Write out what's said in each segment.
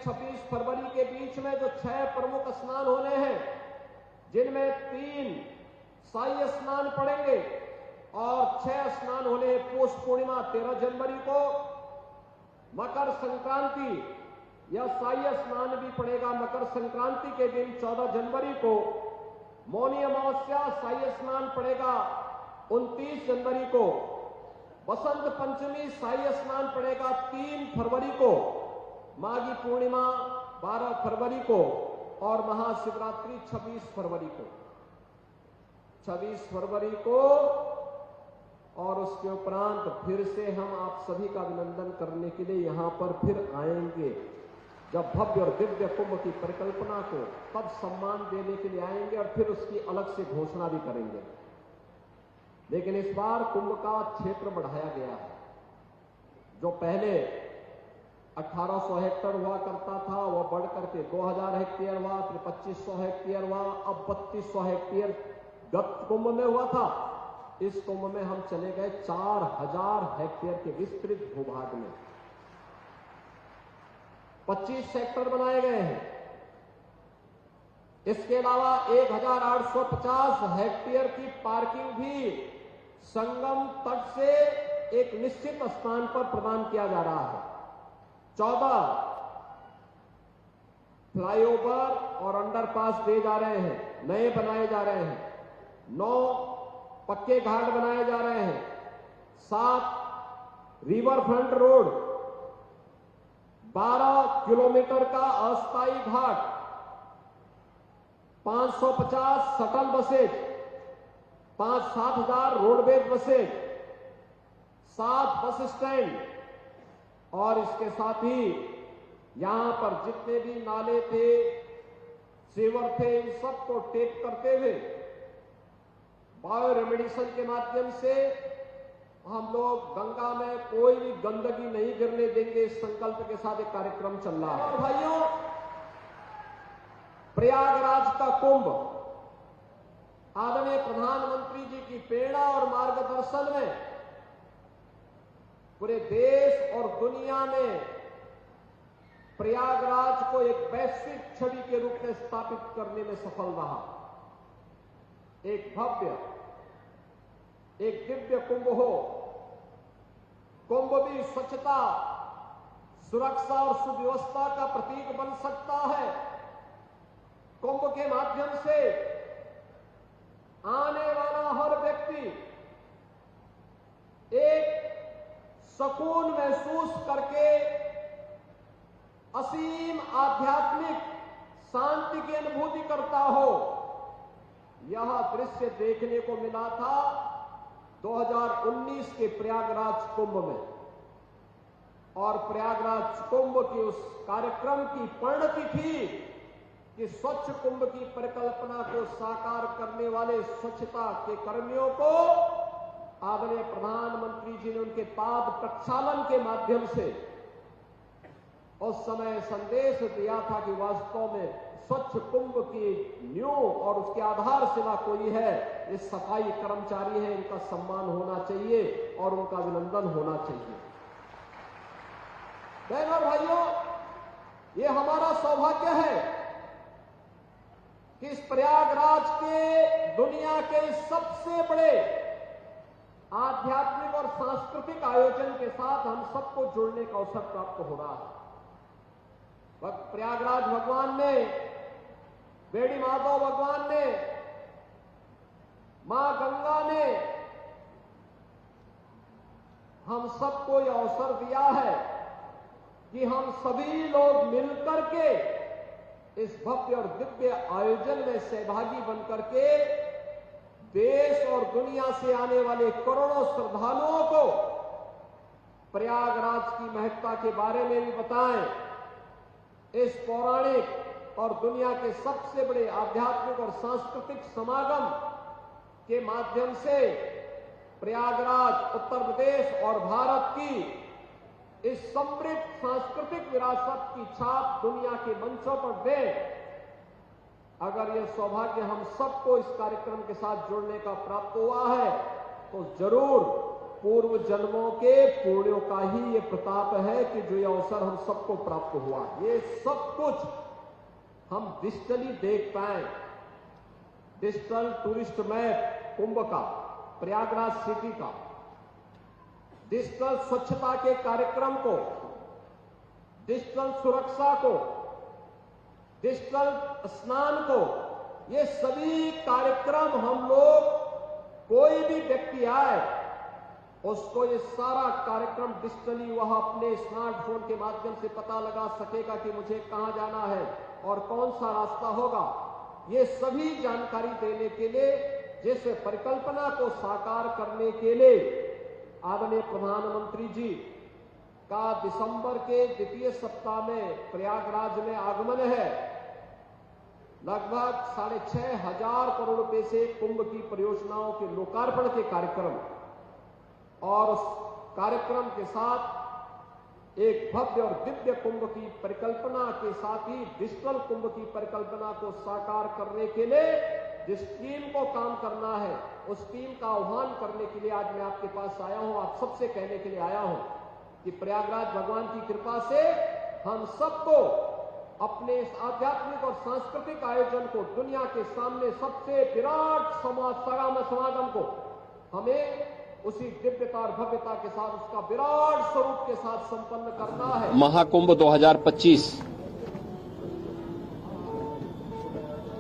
26 फरवरी के बीच में जो 6 प्रमुख स्नान होने हैं, जिनमें 3 शाही स्नान पड़ेंगे और 6 स्नान होने पौष पूर्णिमा 13 जनवरी को, मकर संक्रांति या शाही स्नान भी पड़ेगा मकर संक्रांति के दिन 14 जनवरी को, मौनी अमावस्या शाही स्नान पड़ेगा 29 जनवरी को, बसंत पंचमी शाही स्नान पड़ेगा 3 फरवरी को, माघी पूर्णिमा 12 फरवरी को और महाशिवरात्रि 26 फरवरी को। 26 फरवरी को और उसके उपरांत फिर से हम आप सभी का अभिनंदन करने के लिए यहां पर फिर आएंगे। जब भव्य और दिव्य कुंभ की परिकल्पना को तब सम्मान देने के लिए आएंगे और फिर उसकी अलग से घोषणा भी करेंगे। लेकिन इस बार कुंभ का क्षेत्र बढ़ाया गया है। जो पहले 1800 हेक्टेयर हुआ करता था वह बढ़ करके 2000 हेक्टेयर हुआ, फिर 2500 हेक्टेयर हुआ, अब 3200 हेक्टेयर गत कुंभ में हुआ था। इस कुंभ में हम चले गए 4000 हेक्टेयर के विस्तृत भूभाग में। 25 सेक्टर बनाए गए हैं। इसके अलावा 1850 हेक्टेयर की पार्किंग भी संगम तट से एक निश्चित स्थान पर प्रदान किया जा रहा है। 14 फ्लाईओवर और अंडरपास दिए जा रहे हैं, नए बनाए जा रहे हैं। 9 पक्के घाट बनाए जा रहे हैं। 7 रिवर फ्रंट रोड, 12 किलोमीटर का अस्थायी घाट, 550 शटल बसेज, 5-7 हजार रोडवेज बसेज, 7 बस स्टैंड और इसके साथ ही यहां पर जितने भी नाले थे, सीवर थे, इन सबको टेप करते हुए बायो रेमेडिएशन के माध्यम से हम लोग गंगा में कोई भी गंदगी नहीं गिरने देंगे। इस संकल्प के साथ एक कार्यक्रम चल रहा है। और भाइयों, प्रयागराज का कुंभ आदरणीय प्रधानमंत्री जी की प्रेरणा और मार्गदर्शन में पूरे देश और दुनिया में प्रयागराज को एक वैश्विक छवि के रूप में स्थापित करने में सफल रहा। एक भव्य, एक दिव्य कुंभ हो। कुंभ भी स्वच्छता, सुरक्षा और सुव्यवस्था का प्रतीक बन सकता है। कुंभ के माध्यम से आने वाला हर व्यक्ति एक सुकून महसूस करके असीम आध्यात्मिक शांति की अनुभूति करता हो। यह दृश्य देखने को मिला था 2019 के प्रयागराज कुंभ में। और प्रयागराज कुंभ की उस कार्यक्रम की परिणति थी कि स्वच्छ कुंभ की परिकल्पना को साकार करने वाले स्वच्छता के कर्मियों को आदरणीय प्रधानमंत्री जी ने उनके पाद प्रक्षालन के माध्यम से उस समय संदेश दिया था कि वास्तव में स्वच्छ कुंभ की नींव और उसकी आधारशिला कोई है, ये सफाई कर्मचारी है। इनका सम्मान होना चाहिए और उनका अभिनंदन होना चाहिए। बहनों और भाइयों, ये हमारा सौभाग्य है कि इस प्रयागराज के दुनिया के सबसे बड़े आध्यात्मिक और सांस्कृतिक आयोजन के साथ हम सबको जुड़ने का अवसर प्राप्त हो रहा है। प्रयागराज भगवान ने, बेड़ी माधव भगवान ने, मां गंगा ने हम सबको यह अवसर दिया है कि हम सभी लोग मिलकर के इस भव्य और दिव्य आयोजन में सहभागी बनकर के देश और दुनिया से आने वाले करोड़ों श्रद्धालुओं को प्रयागराज की महत्ता के बारे में भी बताएं। इस पौराणिक और दुनिया के सबसे बड़े आध्यात्मिक और सांस्कृतिक समागम के माध्यम से प्रयागराज उत्तर प्रदेश और भारत की इस समृद्ध सांस्कृतिक विरासत की छाप दुनिया के मंचों पर दे। अगर यह सौभाग्य हम सबको इस कार्यक्रम के साथ जुड़ने का प्राप्त हुआ है तो जरूर पूर्व जन्मों के पुण्यों का ही ये प्रताप है कि जो ये अवसर हम सबको प्राप्त हुआ। ये सब कुछ हम डिजिटली देख पाए। डिजिटल टूरिस्ट मैप कुंभ का, प्रयागराज सिटी का, डिजिटल स्वच्छता के कार्यक्रम को, डिजिटल सुरक्षा को, डिजिटल स्नान को, ये सभी कार्यक्रम हम लोग, कोई भी व्यक्ति आए उसको ये सारा कार्यक्रम डिजिटली वह अपने स्मार्टफोन के माध्यम से पता लगा सकेगा कि मुझे कहां जाना है और कौन सा रास्ता होगा। ये सभी जानकारी देने के लिए, जिस परिकल्पना को साकार करने के लिए आदरणीय प्रधानमंत्री जी का दिसंबर के द्वितीय सप्ताह में प्रयागराज में आगमन है। लगभग 6,500 करोड़ रुपए से कुंभ की परियोजनाओं के लोकार्पण के कार्यक्रम और उस कार्यक्रम के साथ एक भव्य और दिव्य कुंभ की परिकल्पना के साथ ही डिजिटल कुंभ की परिकल्पना को साकार करने के लिए जिस टीम को काम करना है, उस टीम का आह्वान करने के लिए आज मैं आपके पास आया हूं। आप सबसे कहने के लिए आया हूं कि प्रयागराज भगवान की कृपा से हम सबको अपने इस आध्यात्मिक और सांस्कृतिक आयोजन को, दुनिया के सामने सबसे विराट समागम को हमें उसी दिव्यता और भव्यता के साथ, उसका विराट स्वरूप के साथ संपन्न करना है। महाकुंभ 2025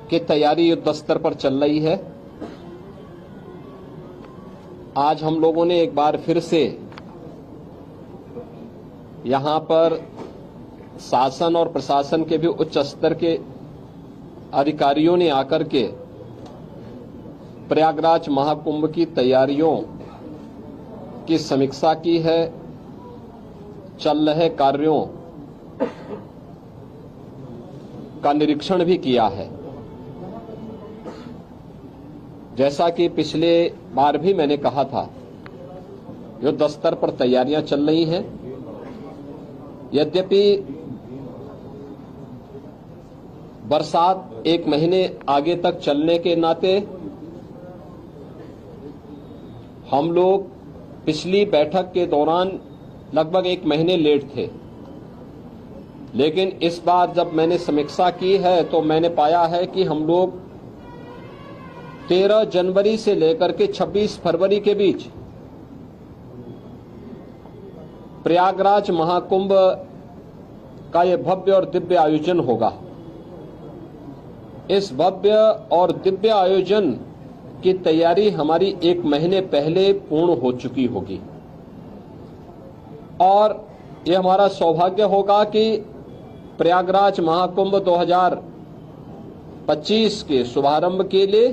की तैयारी युद्ध स्तर पर चल रही है। आज हम लोगों ने एक बार फिर से यहां पर शासन और प्रशासन के भी उच्च स्तर के अधिकारियों ने आकर के प्रयागराज महाकुंभ की तैयारियों की समीक्षा की है, चल रहे कार्यों का निरीक्षण भी किया है। जैसा कि पिछले बार भी मैंने कहा था, युद्ध स्तर पर तैयारियां चल रही हैं। यद्यपि बरसात एक महीने आगे तक चलने के नाते हम लोग पिछली बैठक के दौरान लगभग एक महीने लेट थे, लेकिन इस बार जब मैंने समीक्षा की है तो मैंने पाया है कि हम लोग 13 जनवरी से लेकर के 26 फरवरी के बीच प्रयागराज महाकुंभ का यह भव्य और दिव्य आयोजन होगा। इस भव्य और दिव्य आयोजन की तैयारी हमारी एक महीने पहले पूर्ण हो चुकी होगी और यह हमारा सौभाग्य होगा कि प्रयागराज महाकुंभ 2025 के शुभारंभ के लिए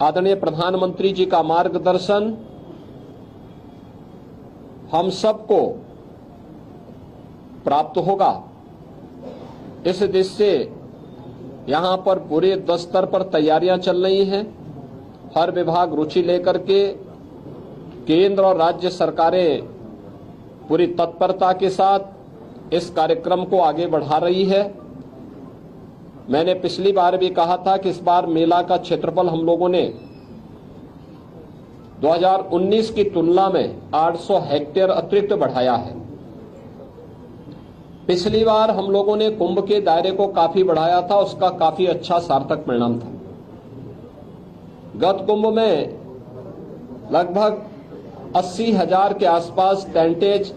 आदरणीय प्रधानमंत्री जी का मार्गदर्शन हम सबको प्राप्त होगा। इस दृष्टि से यहां पर पूरे युद्ध स्तर पर तैयारियां चल रही हैं। हर विभाग रुचि लेकर के केंद्र और राज्य सरकारें पूरी तत्परता के साथ इस कार्यक्रम को आगे बढ़ा रही है। मैंने पिछली बार भी कहा था कि इस बार मेला का क्षेत्रफल हम लोगों ने 2019 की तुलना में 800 हेक्टेयर अतिरिक्त बढ़ाया है। पिछली बार हम लोगों ने कुंभ के दायरे को काफी बढ़ाया था, उसका काफी अच्छा सार्थक परिणाम था। गत कुंभ में लगभग 80,000 के आसपास टेंटेज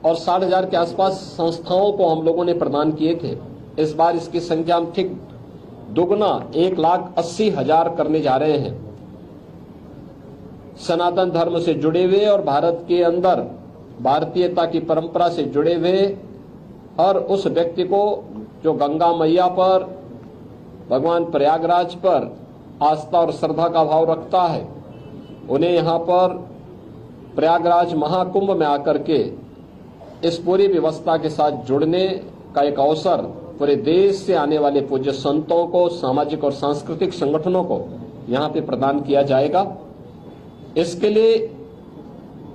और 60,000 के आसपास संस्थाओं को हम लोगों ने प्रदान किए थे। इस बार इसकी संख्या हम ठीक दुगना 1,80,000 करने जा रहे हैं। सनातन धर्म से जुड़े हुए और भारत के अंदर भारतीयता की परंपरा से जुड़े हुए हर उस व्यक्ति को जो गंगा मैया पर, भगवान प्रयागराज पर आस्था और श्रद्धा का भाव रखता है, उन्हें यहाँ पर प्रयागराज महाकुंभ में आकर के इस पूरी व्यवस्था के साथ जुड़ने का एक अवसर पूरे देश से आने वाले पूज्य संतों को, सामाजिक और सांस्कृतिक संगठनों को यहाँ पे प्रदान किया जाएगा। इसके लिए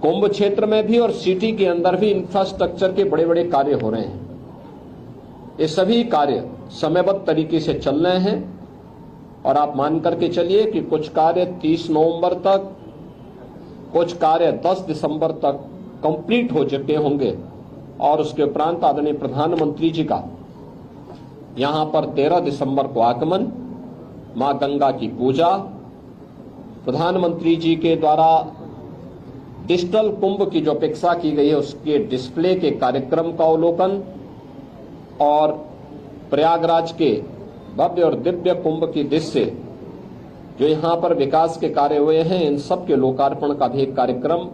कुंभ क्षेत्र में भी और सिटी के अंदर भी इंफ्रास्ट्रक्चर के बड़े बड़े कार्य हो रहे हैं। ये सभी कार्य समयबद्ध तरीके से चल रहे हैं और आप मान करके चलिए कि कुछ कार्य 30 नवंबर तक कुछ कार्य 10 दिसंबर तक कंप्लीट हो चुके होंगे और उसके उपरांत आदरणीय प्रधानमंत्री जी का यहां पर 13 दिसंबर को आगमन, मां गंगा की पूजा, प्रधानमंत्री जी के द्वारा डिजिटल कुंभ की जो अपेक्षा की गई है उसके डिस्प्ले के कार्यक्रम का अवलोकन और प्रयागराज के भव्य और दिव्य कुंभ की दृश्य जो यहां पर विकास के कार्य हुए हैं, इन सब के लोकार्पण का भी एक कार्यक्रम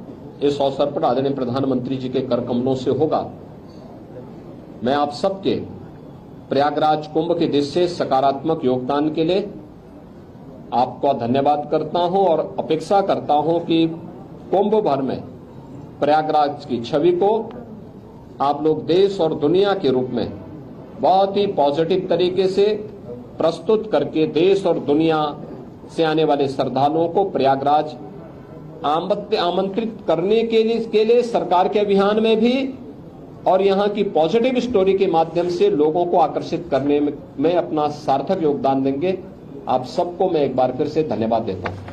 इस अवसर पर आदरणीय प्रधानमंत्री जी के कर कमलों से होगा। मैं आप सबके प्रयागराज कुंभ के दृश्य सकारात्मक योगदान के लिए आपका धन्यवाद करता हूं और अपेक्षा करता हूं कि कुंभ भर में प्रयागराज की छवि को आप लोग देश और दुनिया के रूप में बहुत ही पॉजिटिव तरीके से प्रस्तुत करके देश और दुनिया से आने वाले श्रद्धालुओं को प्रयागराज आमंत्रित करने के लिए सरकार के अभियान में भी और यहां की पॉजिटिव स्टोरी के माध्यम से लोगों को आकर्षित करने में अपना सार्थक योगदान देंगे। आप सबको मैं एक बार फिर से धन्यवाद देता हूं।